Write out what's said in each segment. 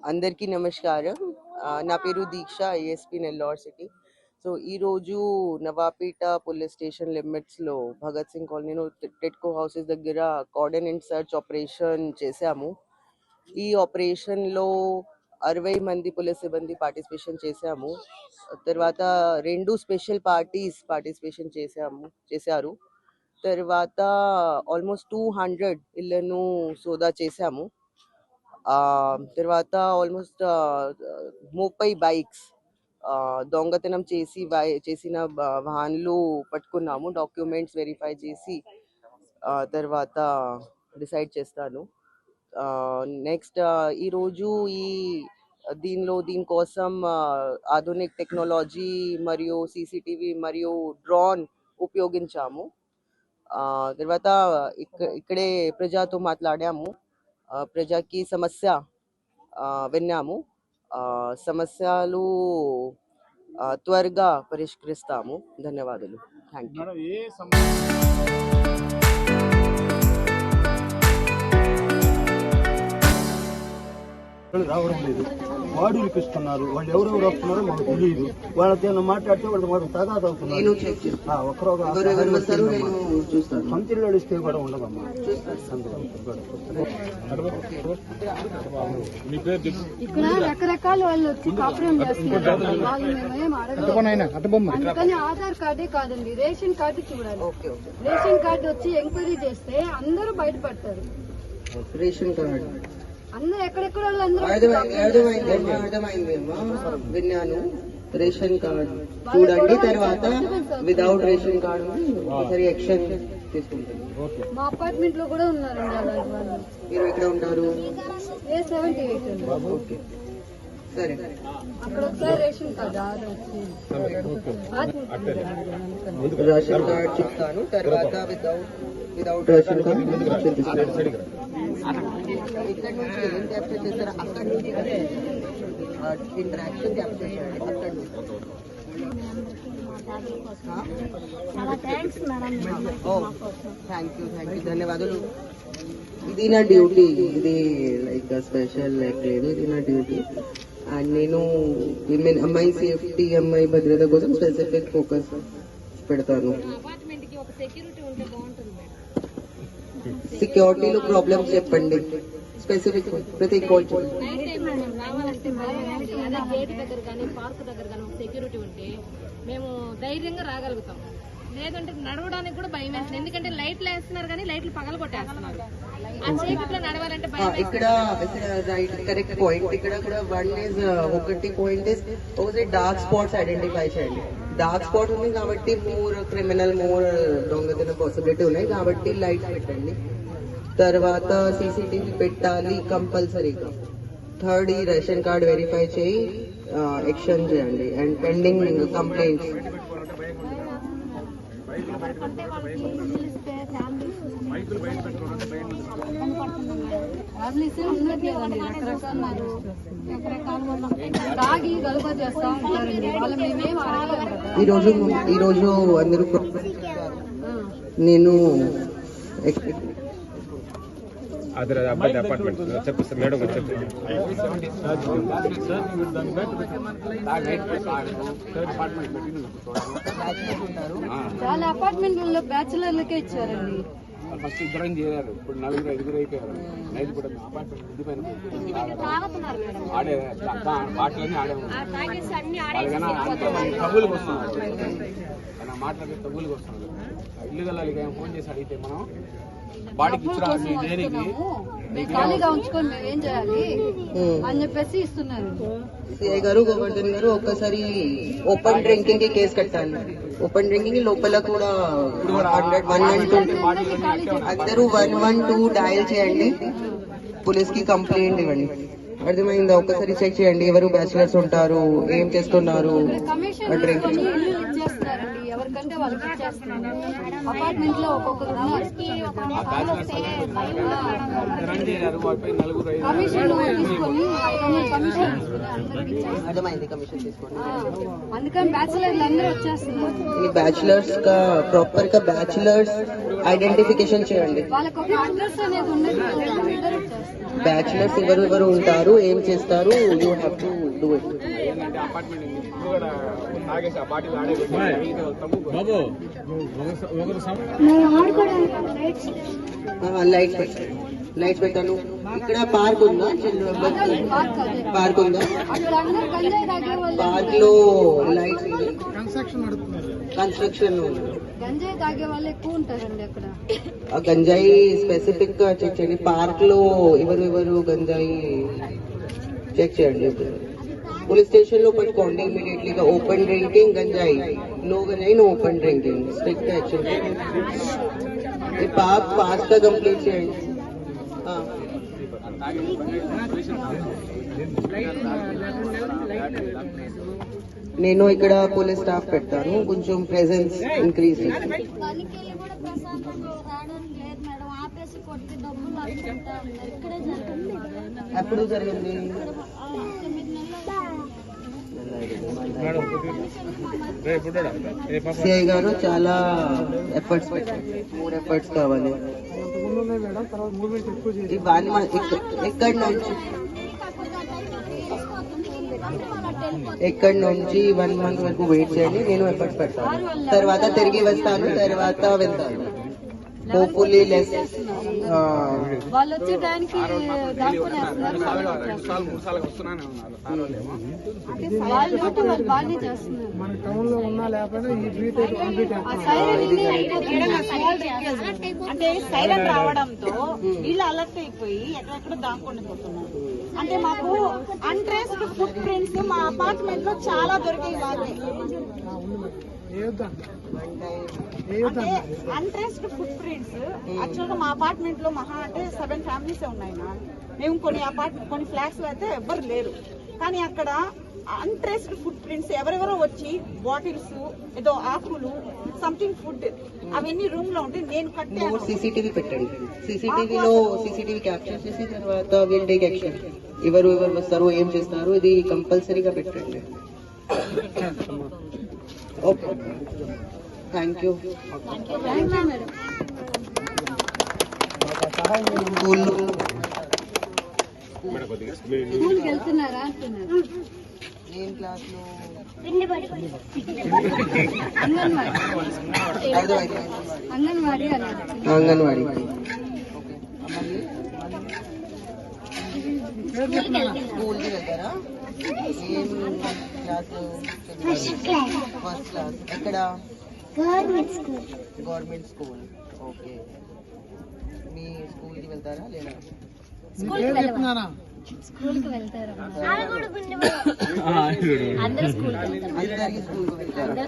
అందరికీ నమస్కారం. నా పేరు దీక్ష, ఐఎస్పీ నెల్లూరు సిటీ. సో ఈరోజు నవాపేట పోలీస్ స్టేషన్ లిమిట్స్లో భగత్ సింగ్ కాలనీలో టెట్కో హౌసెస్ దగ్గర కార్డన్ అండ్ సర్చ్ ఆపరేషన్ చేశాము. ఈ ఆపరేషన్లో 60 మంది పోలీస్ సిబ్బంది పార్టిసిపేషన్ చేశాము. తర్వాత 2 స్పెషల్ పార్టీస్ పార్టిసిపేషన్ చేశారు. తర్వాత ఆల్మోస్ట్ 200 ఇళ్లను సోదా చేశాము. తర్వాత ఆల్మోస్ట్ 30 బైక్స్ దొంగతనం చేసిన వాహనాలు పట్టుకున్నాము. డాక్యుమెంట్స్ వెరిఫై చేసి తర్వాత డిసైడ్ చేస్తాను. నెక్స్ట్ ఈరోజు దీనికోసం ఆధునిక టెక్నాలజీ మరియు సీసీటీవీ మరియు డ్రోన్ ఉపయోగించాము. తర్వాత ఇక్కడే ప్రజలతో మాట్లాడాము. ప్రజకి సమస్య విన్నాము. సమస్యలు త్వరగా పరిష్కరిస్తాము. ధన్యవాదాలు. Thank you. రావడం లేదు, వాడులకు ఇస్తున్నారు. వాళ్ళు ఎవరెవరు వస్తున్నారో మాకు తెలియదు. వాళ్ళతో ఏమైనా మాట్లాడితే వాళ్ళు మాకు తగాద అవుతున్నారు. సంతిలో ఇస్తే కూడా ఉండదమ్మా. ఇక్కడ రకరకాల వాళ్ళు వచ్చి కాపురం చేస్తున్నారు. అందుకని ఆధార్ కార్డే కాదండి, రేషన్ కార్డు చూడాలి. రేషన్ కార్డు వచ్చి ఎంక్వైరీ చేస్తే అందరూ బయటపడతారు. రేషన్ కార్డు అందరూ ఎక్కడెక్కడ విన్నాను. రేషన్ కార్డు చూడండి, తర్వాత వితౌట్ రేషన్ కార్డు ఒకసారి యాక్షన్ తీసుకుంటాను. మా అపార్ట్మెంట్ లో కూడా ఉన్నారండి అలాంటి వాళ్ళు. మీరు ఎక్కడ ఉంటారు? A78. ఓకే, సరే. అక్కడ ఒకసారి రేషన్ కార్డు రేషన్ కార్డు చెప్తాను, తర్వాత వితౌట్ రేషన్ కార్డు ఇక్కడ నుంచి ఏం క్యాప్చర్ చేస్తారో అక్కడ నుంచి ఇంటరాక్షన్ క్యాప్చర్ చేయాలి. అక్కడ థ్యాంక్ యూ, ధన్యవాదాలు. ఇది నా డ్యూటీ, ఇది లైక్ స్పెషల్ లైక్ లేదు, ఇది నా డ్యూటీ. అండ్ నేను అమ్మాయి సేఫ్టీ, అమ్మాయి భద్రత కోసం స్పెసిఫిక్ ఫోకస్ పెడతాను. సెక్యూరిటీలో ప్రాబ్లమ్స్ చెప్పండి, స్పెసిఫిక్ ప్రతి కాల్ గేట్ దగ్గర కానీ పార్క్ దగ్గర కానీ సెక్యూరిటీ ఉంటే మేము ధైర్యంగా రాగలుగుతాం. లేదంటే నడవడానికి కూడా భయం వేస్తుంది. ఎందుకంటే లైట్లు వేస్తున్నారు కానీ లైట్లు పగల కొట్టేస్తున్నారు. ఆ చీకట్లో నడవాలంటే భయం. ఇక్కడ రైట్, కరెక్ట్ పాయింట్. ఇక్కడ ఒకటి పాయింట్ ఒకసారి డార్క్ స్పాట్స్ ఐడెంటిఫై చేయండి. డార్క్ స్పాట్ ఉంది కాబట్టి మోర్ క్రిమినల్, మోర్ దొంగతన పాసిబిలిటీ ఉన్నాయి కాబట్టి లైట్స్ పెట్టండి. తర్వాత సీసీటీవీ పెట్టాలి కంపల్సరీగా. థర్డ్, ఈ రేషన్ కార్డ్ వెరిఫై చేయి ఎక్స్చేంజ్ చేయండి. అండ్ పెండింగ్ కంప్లైంట్స్ ఈరోజు అందరూ నేను అపార్ట్మెంట్ చెప్పిస్తాను మేడం చాలా అపార్ట్మెంట్లలో బ్యాచులర్లకే ఇచ్చారండి. ఫస్ట్ ఇద్దరం చేరారు, ఇప్పుడు 4-5 అయిపోయారు. నైట్ కూడా అపార్ట్మెంట్ ఇంటి పైన ఆడే పాటలన్నీ తగులుకు వస్తున్నారు. మాట్లాడితే తగులుకు వస్తున్నారు. ఇల్లు గల ఫోన్ చేసి అడిగితే మనం బాడీకి ఖాళీగా ఉంచుకొని మేము ఏం చేయాలి అని చెప్పేసి ఇస్తున్నారు. సిఐ గారు, గోవర్ధన్ గారు, ఒక్కసారి ఓపెన్ డ్రింకింగ్ కి కేసు కట్టాలి. ఓపెన్ డ్రింకింగ్ లోపల కూడా 112 అందరూ 112 డయల్ చేయండి, పోలీస్ కి కంప్లైంట్ ఇవ్వండి. అర్థమైందా? ఒక్కసారి చెక్ చేయండి ఎవరు బ్యాచులర్స్ ఉంటారు, ఏం చేస్తున్నారు. డ్రింకింగ్ ఎవరికంటే వాళ్ళకి ఇచ్చేస్తున్నారు. అపార్ట్మెంట్ లో ఒక్కొక్కరు కమిషన్ తీసుకొని కమిషన్ అందరికి ఇచ్చేస్తారు. అర్థమైంది, కమిషన్ తీసుకోండి. అందుకని బ్యాచిలర్లు అందరూ వచ్చేస్తున్నారు. ఈ బ్యాచిలర్స్ కా ప్రాపర్ గా బ్యాచిలర్స్ ఐడెంటిఫికేషన్ చేయండి. వాళ్ళకి ఒక అడ్రస్ అనేది ఉన్నది, అందరూ వచ్చేస్తారు. బ్యాచిలర్స్ ఎవరు ఉంటారు, ఏం చేస్తారు, you have to do it. ఏంటంటే అపార్ట్మెంట్ ఉంది, ఇప్పుడు కూడా తాగేసి ఆ బాటిల్ ఆడేసి బాబు లైట్స్ పెట్టాను. ఇక్కడ పార్క్ ఉందా, పార్క్ ఉందా? అక్కడ అందరూ గంజాయి తాగే వాళ్ళు, పార్క్ లో లైట్స్ కన్స్ట్రక్షన్ గంజాయి తాగే వాళ్ళు ఎక్కువ ఉంటారండి అక్కడ. ఆ గంజాయి స్పెసిఫిక్ గా చెక్ చేయండి. పార్క్ లో ఎవరు గంజాయి చెక్ చేయండి. పోలీస్ స్టేషన్ లో పెట్టుకోండి ఇమీడియట్లీ గా. ఓపెన్ డ్రింకింగ్ గంజాయి, నో గంజాయి, no open drinking, strict action. ఈ పార్క్ ఫాస్ట్ గా కంప్లీట్ చేయండి. నేను ఇక్కడ పోలీస్ స్టాఫ్ పెడతాను, కొంచెం ప్రెజెన్స్ ఇంక్రీజ్ చేసి. తనిఖీలు కూడా ప్రశాంతంగా రావడానికి లేదు మేడం, ఆపేసి కొట్టి డబ్బులు లాక్కుంటా ఉన్నారు. ఇక్కడే జరుగుతుంది. ఎప్పుడు జరిగింది? 9 నెలలు. సిఐ గారు చాలా ఎఫర్ట్స్ పెట్టారు, 3 ఎఫర్ట్స్ కావాలి. ఎక్కడి నుంచి 1 మంత్ వరకు వెయిట్ చేయండి, నేను ఎఫర్ట్స్ పెడతాను. తర్వాత తిరిగి వస్తాను, తర్వాత వెళ్తాను. Hopefully less. వాళ్ళు వచ్చే టైంకి దాక్కునేస్తున్నారు. వాళ్ళు డ్యూటీ వాళ్ళు బాగానే చేస్తున్నారు. ఆ సైరన్ అంటే సైరన్ రావడంతో వీళ్ళు అలర్ట్ అయిపోయి ఎక్కడెక్కడ దాక్కొని పోతున్నారు. అంటే మాకు అన్ట్రేస్డ్ ఫుట్ ప్రింట్స్ మా అపార్ట్మెంట్ లో చాలా దొరికాయి. వాళ్ళే అంటే అన్ట్రేస్డ్ ఫుట్ ప్రింట్స్ యాక్చువల్ గా మా అపార్ట్మెంట్ లో మహా అంటే 7 ఫ్యామిలీస్ ఉన్నాయి. మేము కొన్ని ఫ్లాట్స్ లో అయితే ఎవ్వరు లేరు, కానీ అక్కడ అన్ట్రేస్డ్ ఫుట్ ప్రింట్స్ ఎవరెవరో వచ్చి బాటిల్స్, ఏదో ఆకులు, సంథింగ్ ఫుడ్ అవన్నీ రూమ్ లో ఉంటే నేను కట్టాను. సీసీటీవీ పెట్టండి, సీసీటీవీలో సీసీటీవీ క్యాప్చర్ చేసి తర్వాత విల్ టేక్ యాక్షన్. ఎవరు వస్తారు, ఏం చేస్తారు, ఇది కంపల్సరీగా పెట్టండి. Okay, thank you. స్కూల్కి వెళ్తున్నారా అంటున్నారు. ఏం క్లాస్ లో? అంగన్వాడీ అంగన్వాడీ. స్కూల్కి వెళ్తారా? ఏం క్లాస్? First class. ఎక్కడ? Government school. ఓకే, మీ స్కూల్కి వెళ్తారా లేదా? స్కూల్కి వెళ్తారా? అందరూ స్కూల్కి వెళ్తారా?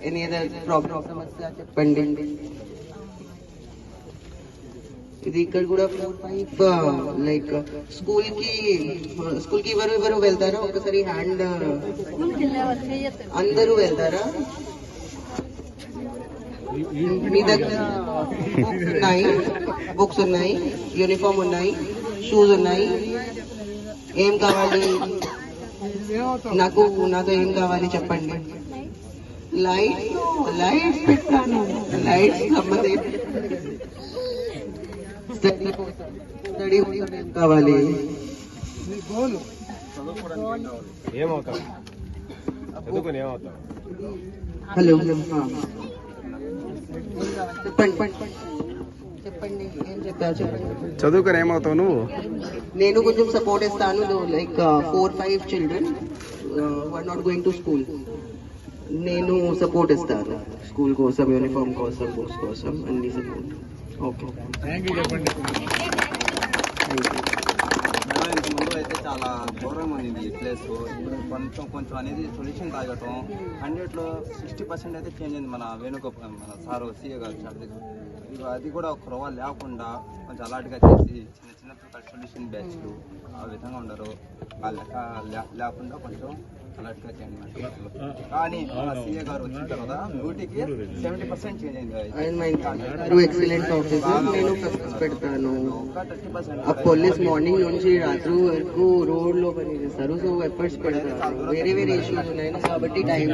ఎనీ అదర్ ప్రాబ్లమ్ సమస్య చెప్పండి. ఇది ఇక్కడ కూడా 4-5 లైక్ స్కూల్ కి ఎవరు వెళ్తారో ఒకసారి హ్యాండ్. అందరూ వెళ్తారా? మీ దగ్గర బుక్స్ ఉన్నాయి, యూనిఫామ్ ఉన్నాయి, షూస్ ఉన్నాయి. ఏం కావాలి? నాకు ఏం కావాలి చెప్పండి. లైట్స్ పెట్టాను. లైట్స్ స్టడీ ఏం కావాలి? ఏమవుతావు, చదువుకుని ఏమవుతావు? హలో, చెప్పండి ఏం చెప్పావు? చెప్పండి. చదువుకుని ఏమవుతావు నువ్వు? నేను కొంచెం సపోర్ట్ ఇస్తాను. Like 4-5 children are not going to school. నేను సపోర్ట్ ఇస్తాను స్కూల్ కోసం, యూనిఫామ్ కోసం, బుక్స్ కోసం, అన్ని సపోర్ట్. Okay, thank you. చెప్పండి. ముందు అయితే చాలా ఘోరం అనేది ఈ ప్లేస్. ఇప్పుడు కొంచెం అనేది సొల్యూషన్ తాగటం 100లో 60% అయితే చేంజ్ అయింది. మన వేణుగోపాల్, మన సారు సీఏ గారు అది కూడా ఒక రవ్వ లేకుండా కొంచెం అలర్ట్గా చేసి చిన్న చిన్న సొల్యూషన్ బ్యాచ్లు ఆ విధంగా ఉండరు. ఆ లెక్క లేకుండా కొంచెం అలర్ట్గా చేయండి మేడం. కానీ మన సీఏ గారు వచ్చిన తర్వాత 100కి 70% చేంజ్ అయింది. ఎక్సలెంట్ ఆఫీసర్, నేను పెడతాను. ఒక 30% ఆ పోలీస్ మార్నింగ్ నుంచి రాత్రి వరకు రోడ్ లో పని చేస్తారు. సో ఎఫర్ట్స్ పెడతారు. వేరే వేరే ఇష్యూస్ ఉన్నాయి కాబట్టి టైం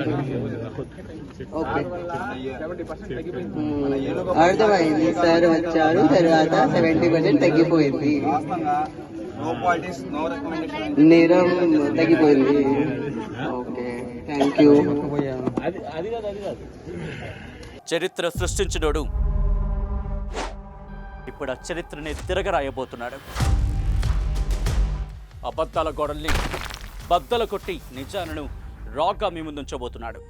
ఓకే అర్థమైంది. సార్ వచ్చారు తర్వాత 70% తగ్గిపోయింది, వాస్తవంగా నో పాలిటిక్స్ నో రికమెండేషన్ నేరం తగ్గిపోయింది. Okay thank you. చరిత్ర సృష్టించినోడు ఇప్పుడు ఆ చరిత్రని తిరగరాయబోతున్నాడు. అబద్ధాల గోడల్ని బద్దలు కొట్టి నిజాలను రాగా మీ ముందుంచబోతున్నాడు.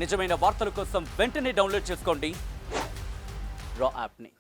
నిజమైన వార్తల కోసం వెంటనే డౌన్లోడ్ చేసుకోండి రా యాప్ని.